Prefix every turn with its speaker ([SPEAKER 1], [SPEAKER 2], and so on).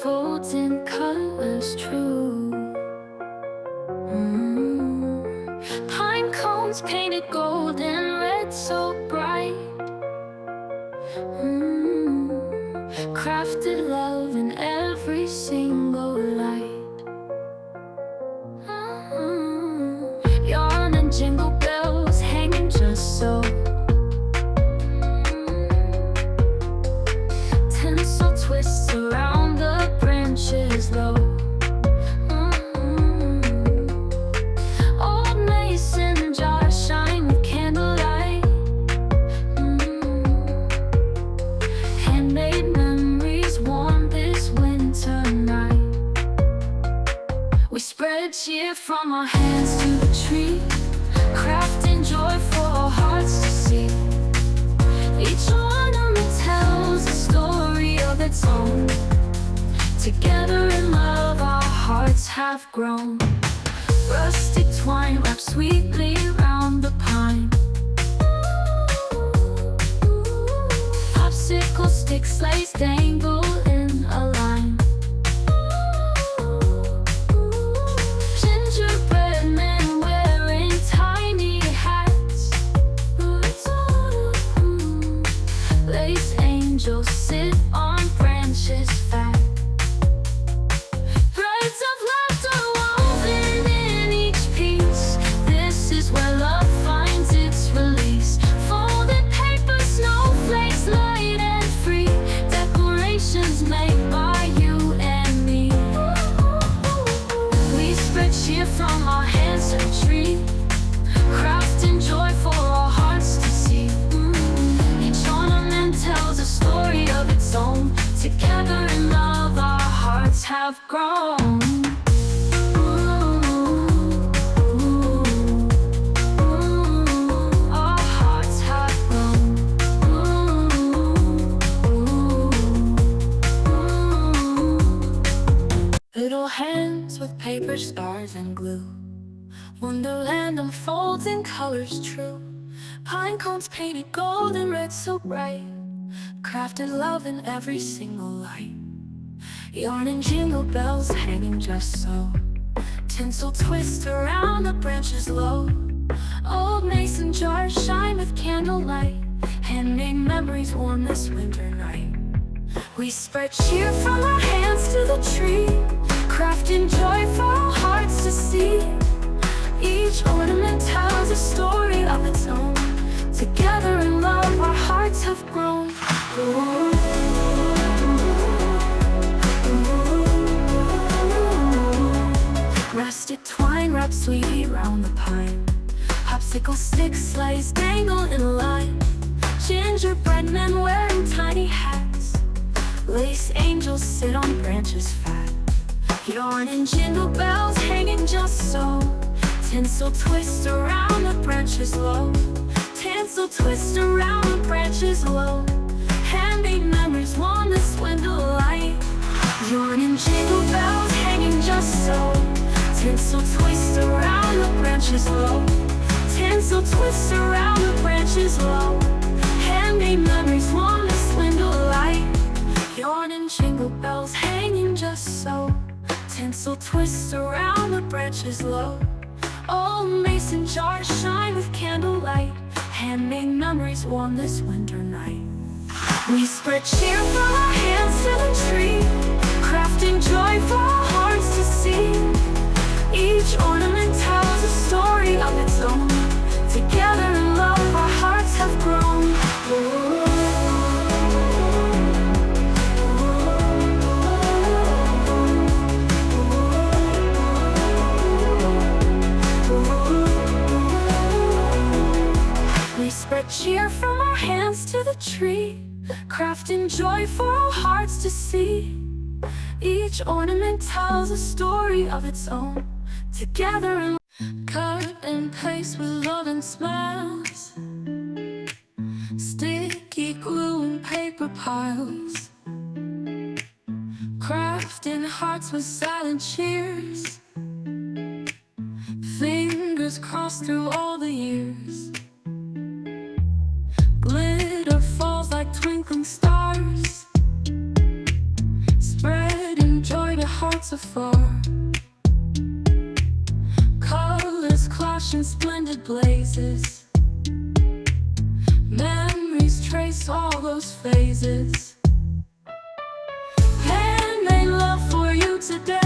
[SPEAKER 1] unfolds in colors true. Pine cones painted gold and red so bright. Crafted love in every single light. Yarn and jingle bells hanging just so. Tinsel twists around the branches low. Old mason jars shine with candlelight. Handmade memories warm this winter night. We spread cheer from our hands to the tree, crafting joy for our hearts to see. Each ornament tells a story of its own. Together in love our hearts have grown. Rustic twine wrapped sweetly round the pine. Popsicle stick sleighs dangle in a line. Gingerbread men wearing tiny hats. Lace angels sit on branches fat. Threads of laughter woven in each piece. This is where love finds its release. Folded paper, snowflakes, light and free. Decorations made by you and me. We spread cheer from our hands to the tree, crafting joy for our hearts to see. Each ornament tells a story of its own. Together in love our hearts have grown. Our hearts have grown. Little hands with paper, stars and glue. Wonderland unfolds in colors true. Pine cones painted gold and red so bright. Crafted love in every single light. Yarn and jingle bells hanging just so. Tinsel twist around the branches low. Old mason jars shine with candlelight. Handmade memories warm this winter night. We spread cheer from our hands to the tree, crafting joy for our hearts to see. Each ornament tells a story of its own. Together in love our hearts have grown. Rusted twine wrapped sweetly round the pine. Popsicle sticks sleighs dangle in a line. Gingerbread men wearing tiny hats. Lace angels sit on branches fat. Yarn and jingle bells hanging just so. Tinsel twist around the branches low. Tinsel twist around the branches low. Handmade memories warm this winter light. Yarn and jingle bells hanging just so. Tinsel twist around the branches low. Tinsel twist around the branches low. Handmade memories warm this winter light. Yarn and jingle bells hanging just so. Tinsel twist around the branches low. Old mason jars shine with candlelight. Handmade memories warm this winter night. We spread cheer from our hands to the tree, crafting joy for our hearts to see. Each ornament tells a story of its own. Together in love our hearts have grown. We spread cheer from our hands to the tree, crafting joy for our hearts to see. Each ornament tells a story of its own. Together in cut and paste with love and smiles. Sticky glue and paper piles. Crafting hearts with silent cheers. Fingers crossed through all the years. Glitter falls like twinkling stars, spreading afar. Colors clash in splendid blazes. Memories trace all those phases. Handmade love for you today.